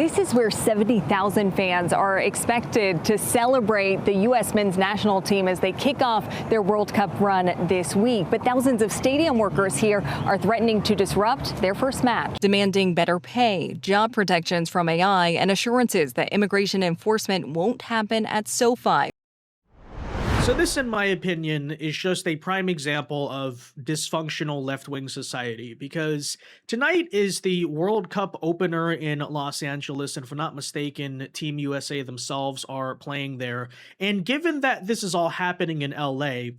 This is where 70,000 fans are expected to celebrate the U.S. men's national team as they kick off their World Cup run this week. But thousands of stadium workers here are threatening to disrupt their first match, demanding better pay, job protections from AI, and assurances that immigration enforcement won't happen at Sofi. So this, in my opinion, is just a prime example of dysfunctional left-wing society, because tonight is the World Cup opener in Los Angeles, and if I'm not mistaken, Team USA themselves are playing there. And given that this is all happening in LA,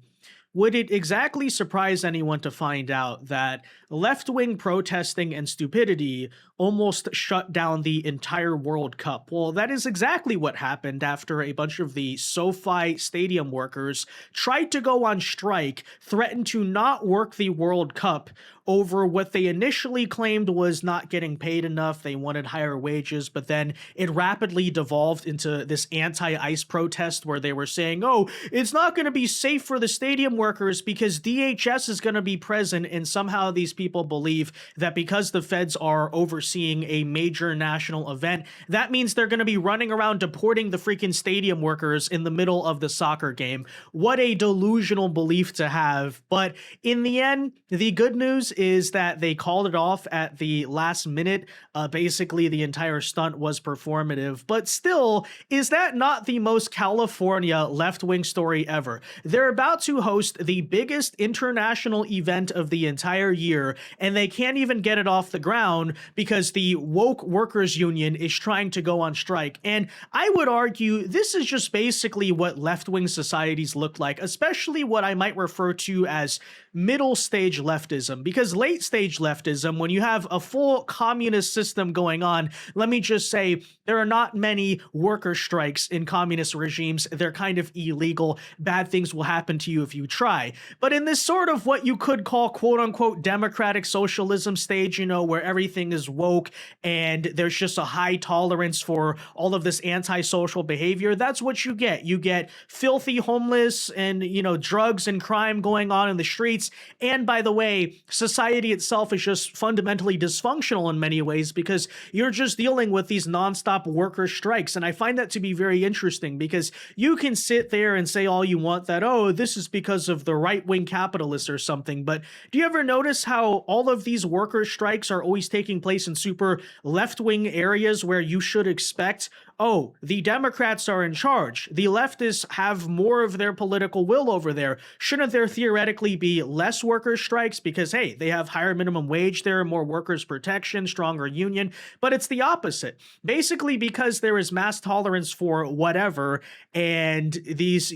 would it exactly surprise anyone to find out that left-wing protesting and stupidity almost shut down the entire World Cup? Well, that is exactly what happened after a bunch of the SoFi stadium workers tried to go on strike, threatened to not work the World Cup over what they initially claimed was not getting paid enough. They wanted higher wages, but then it rapidly devolved into this anti-ICE protest where they were saying, oh, it's not going to be safe for the stadium workers because DHS is going to be present, and somehow these people believe that because the feds are overseeing a major national event, that means they're going to be running around deporting the freaking stadium workers in the middle of the soccer game. What a delusional belief to have. But in the end, the good news is that they called it off at the last minute. Basically, the entire stunt was performative. But still, is that not the most California left-wing story ever? They're about to host the biggest international event of the entire year, and they can't even get it off the ground because the woke workers union is trying to go on strike. And I would argue this is just basically what left-wing societies look like, especially what I might refer to as middle stage leftism, because late stage leftism, when you have a full communist system going on, let me just say there are not many worker strikes in communist regimes. They're kind of illegal. Bad things will happen to you if you try. But in this sort of what you could call quote unquote democratic socialism stage, you know, where everything is woke and there's just a high tolerance for all of this antisocial behavior, that's what you get. You get filthy homeless and, you know, drugs and crime going on in the streets. And by the way, society itself is just fundamentally dysfunctional in many ways because you're just dealing with these nonstop worker strikes. And I find that to be very interesting because you can sit there and say all you want that, oh, this is because of the right-wing capitalists or something. But do you ever notice how all of these worker strikes are always taking place in super left-wing areas where you should expect, oh, the Democrats are in charge. The leftists have more of their political will over there. Shouldn't there theoretically be less worker strikes because, hey, they have higher minimum wage there, more workers' protection, stronger union? But it's the opposite. Basically, because there is mass tolerance for whatever, and these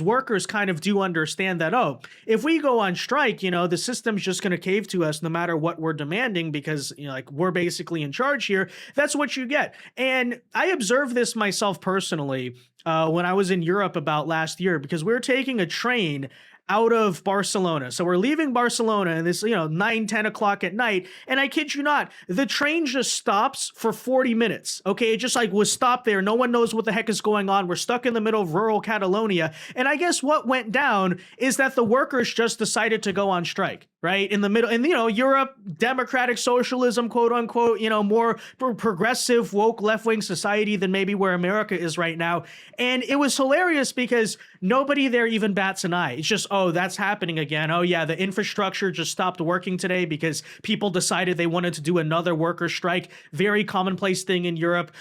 workers kind of do understand that, oh, if we go on strike, you know, the system's just going to cave to us no matter what we're demanding because, you know, like, we're basically in charge here. That's what you get. And I observed this myself personally when I was in Europe about last year, because we were taking a train out of Barcelona. So we're leaving Barcelona and this, 9, 10 o'clock at night. And I kid you not, the train just stops for 40 minutes. Okay. It just like was stopped there. No one knows what the heck is going on. We're stuck in the middle of rural Catalonia. And I guess what went down is that the workers just decided to go on strike, right? In the middle, and Europe, democratic socialism, quote unquote, more progressive, woke, left-wing society than maybe where America is right now. And it was hilarious because nobody there even bats an eye. It's just, oh, that's happening again. Oh yeah, the infrastructure just stopped working today because people decided they wanted to do another worker strike. Very commonplace thing in Europe.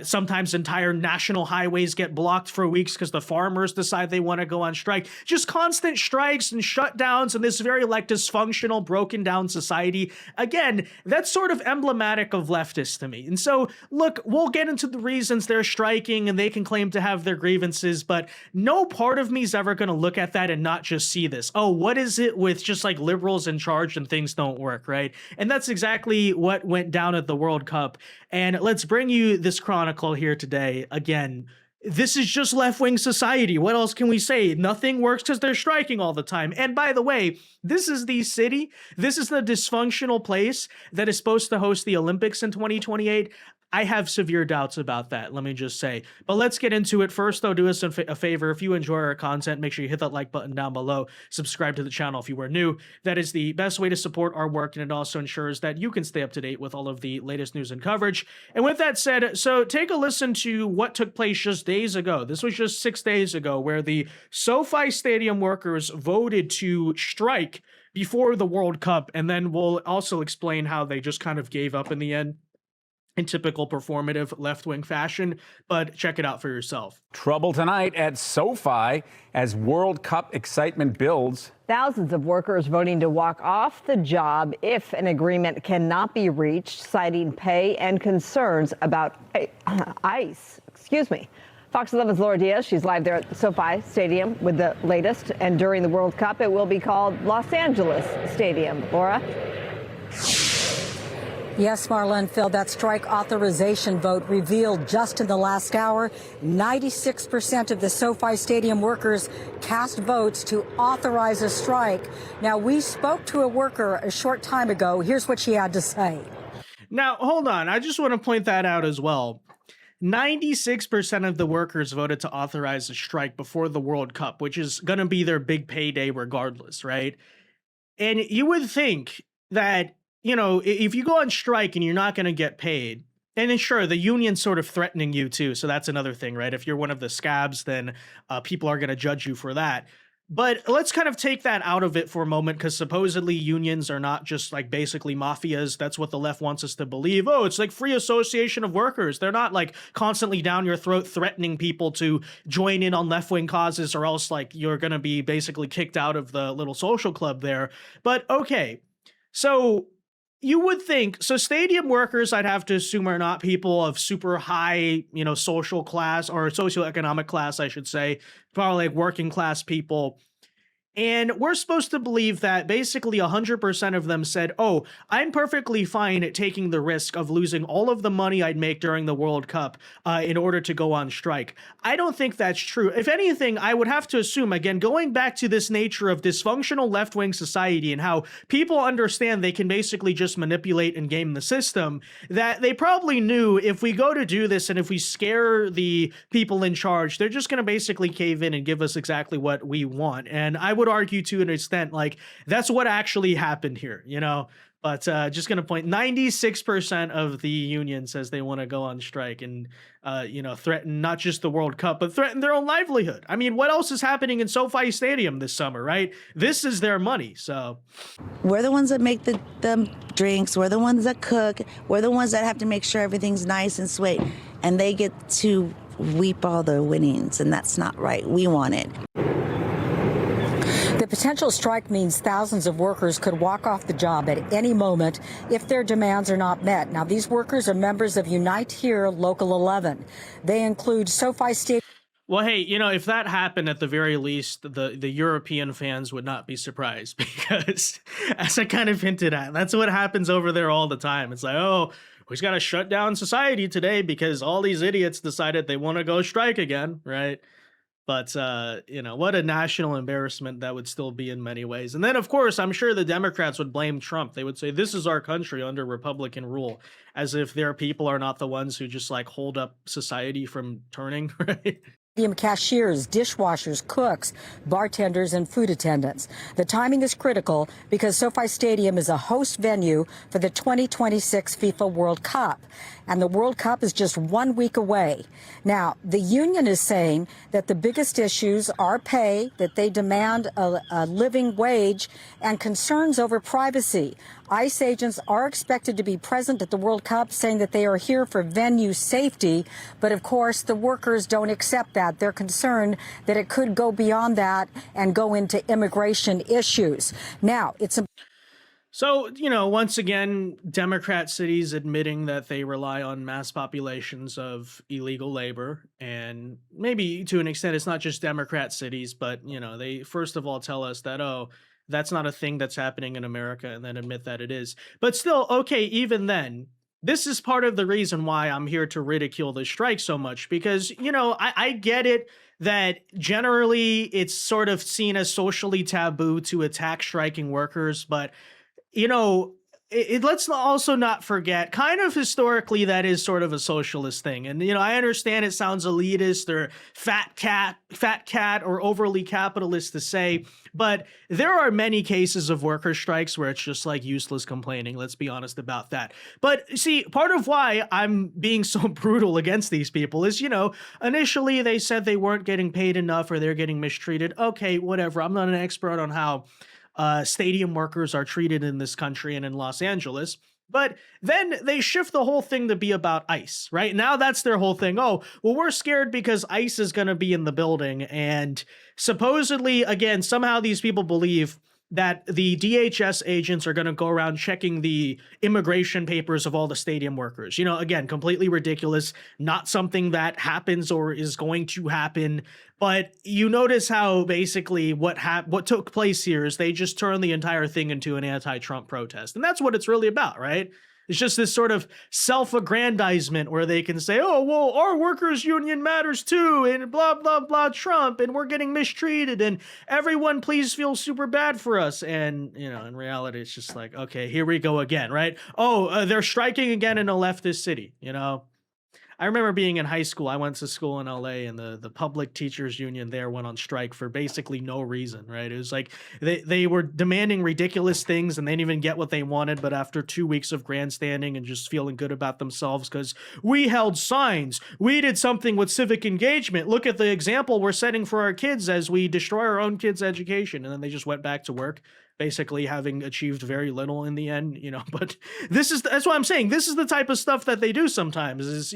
Sometimes entire national highways get blocked for weeks because the farmers decide they want to go on strike. Just constant strikes and shutdowns and this very dysfunctional, broken down society. Again, that's sort of emblematic of leftists to me. And so, look, we'll get into the reasons they're striking and they can claim to have their grievances, but no part of me is ever going to look at that and not just see this. Oh, what is it with just like liberals in charge and things don't work, right? And that's exactly what went down at the World Cup. And let's bring you this chronicle here today. Again, this is just left-wing society. What else can we say? Nothing works because they're striking all the time. And by the way, this is the city, this is the dysfunctional place that is supposed to host the Olympics in 2028. I have severe doubts about that, let me just say. But let's get into it. First, though, do us a favor. If you enjoy our content, make sure you hit that like button down below. Subscribe to the channel if you are new. That is the best way to support our work, and it also ensures that you can stay up to date with all of the latest news and coverage. And with that said, so take a listen to what took place just days ago. This was just 6 days ago, where the SoFi Stadium workers voted to strike before the World Cup, and then we'll also explain how they just kind of gave up in the end in typical performative left-wing fashion, but check it out for yourself. Trouble tonight at SoFi as World Cup excitement builds. Thousands of workers voting to walk off the job if an agreement cannot be reached, citing pay and concerns about ICE. Fox 11's Laura Diaz, she's live there at the SoFi Stadium with the latest. And during the World Cup, it will be called Los Angeles Stadium. Laura? Yes, Marlon, Phil, that strike authorization vote revealed just in the last hour, 96% of the SoFi Stadium workers cast votes to authorize a strike. Now, we spoke to a worker a short time ago. Here's what she had to say. Now, hold on. I just want to point that out as well. 96% of the workers voted to authorize a strike before the World Cup, which is going to be their big payday regardless, right? And you would think that, you know, if you go on strike and you're not going to get paid, and then sure, the union's sort of threatening you too. So that's another thing, right? If you're one of the scabs, then people are going to judge you for that. But let's kind of take that out of it for a moment, because supposedly unions are not just like basically mafias. That's what the left wants us to believe. Oh, it's like free association of workers. They're not like constantly down your throat threatening people to join in on left-wing causes, or else like you're going to be basically kicked out of the little social club there. But okay, so you would think, so stadium workers, I'd have to assume, are not people of super high, you know, social class or socioeconomic class, I should say, probably like working class people. And we're supposed to believe that basically 100% of them said, oh, I'm perfectly fine at taking the risk of losing all of the money I'd make during the World Cup in order to go on strike. I don't think that's true. If anything, I would have to assume, again, going back to this nature of dysfunctional left-wing society and how people understand they can basically just manipulate and game the system, that they probably knew if we go to do this and if we scare the people in charge, they're just going to basically cave in and give us exactly what we want. And I would argue to an extent like that's what actually happened here, you know. But just gonna point, 96% of the union says they want to go on strike and you know, threaten not just the World Cup but threaten their own livelihood. I mean, what else is happening in SoFi Stadium this summer, right? This is their money. So we're the ones that make the drinks, we're the ones that cook, we're the ones that have to make sure everything's nice and sweet, and they get to reap all the winnings, and that's not right. We want it. The potential strike means thousands of workers could walk off the job at any moment if their demands are not met. Now, these workers are members of Unite Here Local 11. They include SoFi Stadium. well, hey, you know, if that happened, at the very least, the European fans would not be surprised, because as I kind of hinted at, that's what happens over there all the time. It's like, oh, we just got to shut down society today because all these idiots decided they want to go strike again, right? But, you know, what a national embarrassment that would still be in many ways. And then, of course, I'm sure the Democrats would blame Trump. They would say, this is our country under Republican rule, as if their people are not the ones who just like hold up society from turning, right? Cashiers, dishwashers, cooks, bartenders, and food attendants. The timing is critical because SoFi Stadium is a host venue for the 2026 FIFA World Cup, and the World Cup is just 1 week away. Now, the union is saying that the biggest issues are pay, that they demand a living wage, and concerns over privacy. ICE agents are expected to be present at the World Cup, saying that they are here for venue safety. But of course, the workers don't accept that. They're concerned that it could go beyond that and go into immigration issues. Now, So, you know, once again, Democrat cities admitting that they rely on mass populations of illegal labor. And maybe to an extent, it's not just Democrat cities, but, you know, they first of all tell us that, oh, that's not a thing that's happening in America, and then admit that it is. But still, okay, even then, this is part of the reason why I'm here to ridicule the strike so much, because, you know, I get it that generally it's sort of seen as socially taboo to attack striking workers, but, you know, let's also not forget, kind of historically, that is sort of a socialist thing. And, I understand it sounds elitist or fat cat or overly capitalist to say, but there are many cases of worker strikes where it's just like useless complaining. Let's be honest about that. But see, part of why I'm being so brutal against these people is, initially they said they weren't getting paid enough or they're getting mistreated. Okay, whatever. I'm not an expert on how stadium workers are treated in this country and in Los Angeles. But then they shift the whole thing to be about ICE, right? Now that's their whole thing. Oh, well, we're scared because ICE is going to be in the building. And supposedly, again, somehow these people believe that the DHS agents are going to go around checking the immigration papers of all the stadium workers. Again, completely ridiculous, not something that happens or is going to happen. But you notice how basically what took place here is they just turned the entire thing into an anti-Trump protest. And that's what it's really about, right? It's just this sort of self-aggrandizement where they can say, oh, well, our workers' union matters too, and blah, blah, blah, Trump, and we're getting mistreated, and everyone please feel super bad for us. And, in reality, it's just like, okay, here we go again, right? Oh, they're striking again in a leftist city, I remember being in high school. I went to school in LA, and the public teachers union there went on strike for basically no reason, right? It was like they were demanding ridiculous things and they didn't even get what they wanted. But after 2 weeks of grandstanding and just feeling good about themselves because we held signs, we did something with civic engagement. Look at the example we're setting for our kids as we destroy our own kids' education. And then they just went back to work, basically having achieved very little in the end, but that's what I'm saying. This is the type of stuff that they do sometimes is,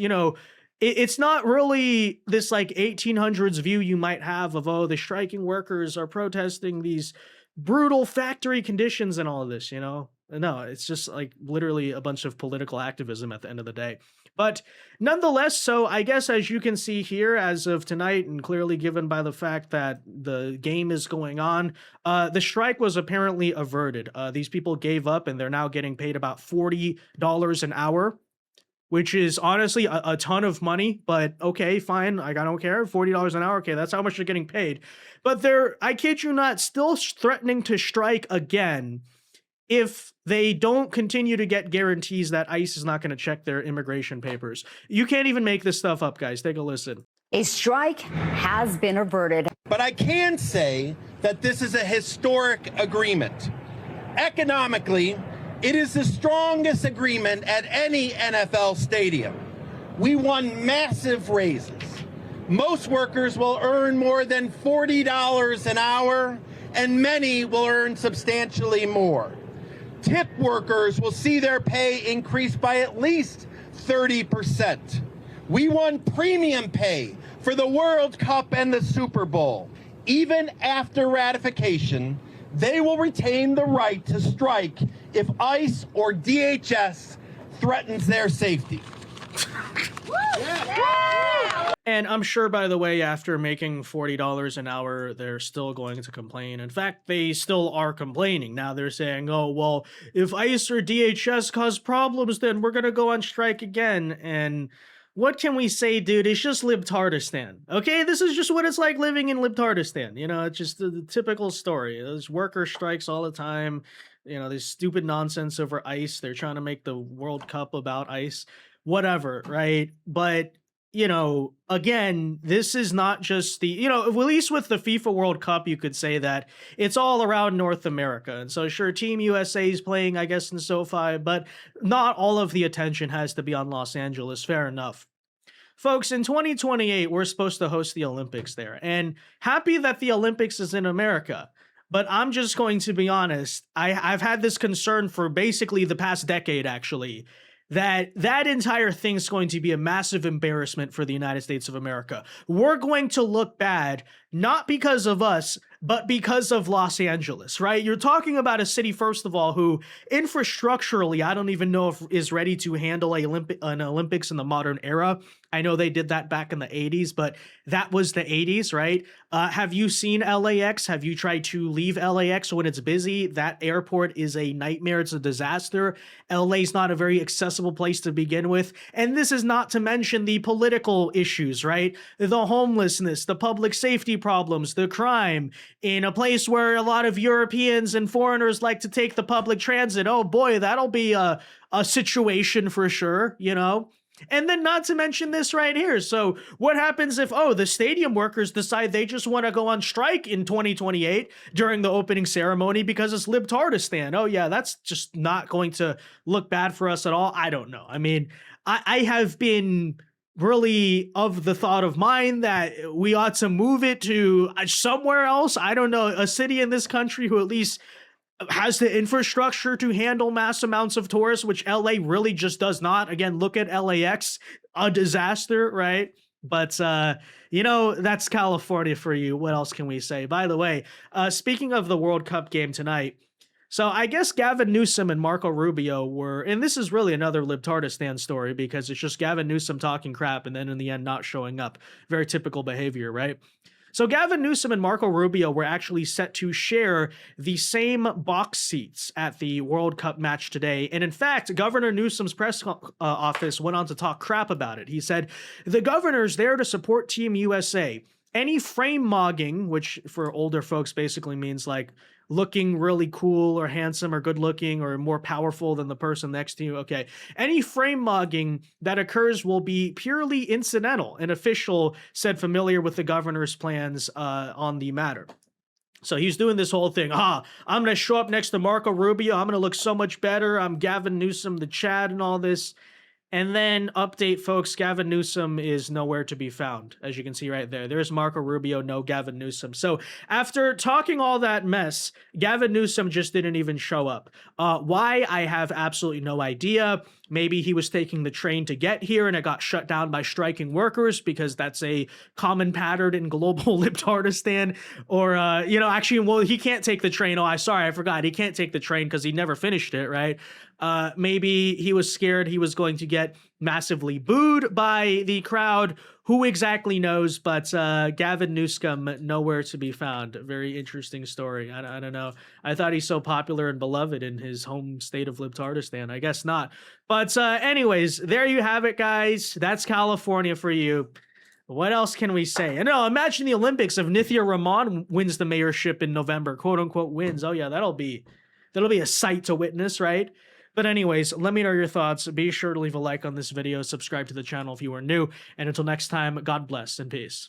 it's not really this like 1800s view you might have of, oh, the striking workers are protesting these brutal factory conditions and all of this, No, it's just like literally a bunch of political activism at the end of the day. But nonetheless, so I guess as you can see here as of tonight, and clearly given by the fact that the game is going on, the strike was apparently averted. These people gave up and they're now getting paid about $40 an hour, which is honestly a ton of money, but okay, fine. I don't care. $40 an hour. Okay, that's how much they're getting paid. But they're, I kid you not, still threatening to strike again if they don't continue to get guarantees that ICE is not going to check their immigration papers. You can't even make this stuff up, guys. Take a listen. A strike has been averted. But I can say that this is a historic agreement. Economically, it is the strongest agreement at any NFL stadium. We won massive raises. Most workers will earn more than $40 an hour, and many will earn substantially more. Tip workers will see their pay increase by at least 30%. We won premium pay for the World Cup and the Super Bowl. Even after ratification, they will retain the right to strike if ICE or DHS threatens their safety. And I'm sure, by the way, after making $40 an hour, they're still going to complain. In fact, they still are complaining. Now they're saying, oh, well, if ICE or DHS cause problems, then we're going to go on strike again. And what can we say, dude? It's just libtardistan. Okay, this is just what it's like living in libtardistan. It's just the typical story. There's worker strikes all the time. This stupid nonsense over ICE. They're trying to make the World Cup about ICE. Whatever, right? But again, this is not just the, at least with the FIFA World Cup, you could say that it's all around North America. And so sure, Team USA is playing, I guess, in SoFi, but not all of the attention has to be on Los Angeles. Fair enough. Folks, in 2028, we're supposed to host the Olympics there. And happy that the Olympics is in America. But I'm just going to be honest, I've had this concern for basically the past decade, actually, that entire thing's going to be a massive embarrassment for the United States of America. We're going to look bad, not because of us, but because of Los Angeles, right? You're talking about a city, first of all, who infrastructurally, I don't even know if is ready to handle an Olympics in the modern era. I know they did that back in the 80s, but that was the 80s, right? Have you seen LAX? Have you tried to leave LAX when it's busy? That airport is a nightmare. It's a disaster. LA's not a very accessible place to begin with. And this is not to mention the political issues, right? The homelessness, the public safety problems, the crime, in a place where a lot of Europeans and foreigners like to take the public transit. Oh boy, that'll be a situation for sure, you know? And then not to mention this right here. So what happens if, the stadium workers decide they just want to go on strike in 2028 during the opening ceremony because it's libtardistan? Oh yeah, that's just not going to look bad for us at all. I don't know. I mean, I have been really of the thought of mine that we ought to move it to somewhere else. I don't know, a city in this country who at least has the infrastructure to handle mass amounts of tourists, which LA really just does not. Again, look at LAX, a disaster, right? But, that's California for you. What else can we say? By the way, speaking of the World Cup game tonight, so I guess Gavin Newsom and Marco Rubio were, and this is really another libtardistan story because it's just Gavin Newsom talking crap and then in the end not showing up. Very typical behavior, right? So Gavin Newsom and Marco Rubio were actually set to share the same box seats at the World Cup match today. And in fact, Governor Newsom's press office went on to talk crap about it. He said, the governor's there to support Team USA. Any frame mogging, which for older folks basically means like looking really cool or handsome or good looking or more powerful than the person next to you. Okay. Any frame mogging that occurs will be purely incidental, an official said familiar with the governor's plans on the matter. So he's doing this whole thing. I'm going to show up next to Marco Rubio. I'm going to look so much better. I'm Gavin Newsom, the Chad and all this. And then update, folks, Gavin Newsom is nowhere to be found, as you can see right there. There's Marco Rubio, no Gavin Newsom. So after talking all that mess, Gavin Newsom just didn't even show up. Why? I have absolutely no idea. Maybe he was taking the train to get here and it got shut down by striking workers because that's a common pattern in global libtardistan. Or, actually, he can't take the train. I forgot. He can't take the train because he never finished it, right? Maybe he was scared he was going to get massively booed by the crowd. Who exactly knows? But Gavin Newsom, nowhere to be found. Very interesting story. I don't know. I thought he's so popular and beloved in his home state of libtardistan. I guess not. But anyways, there you have it, guys. That's California for you. What else can we say? And imagine the Olympics if Nithya Rahman wins the mayorship in November, quote unquote wins. Oh yeah, that'll be a sight to witness, right? But anyways, let me know your thoughts. Be sure to leave a like on this video, subscribe to the channel if you are new, and until next time, God bless and peace.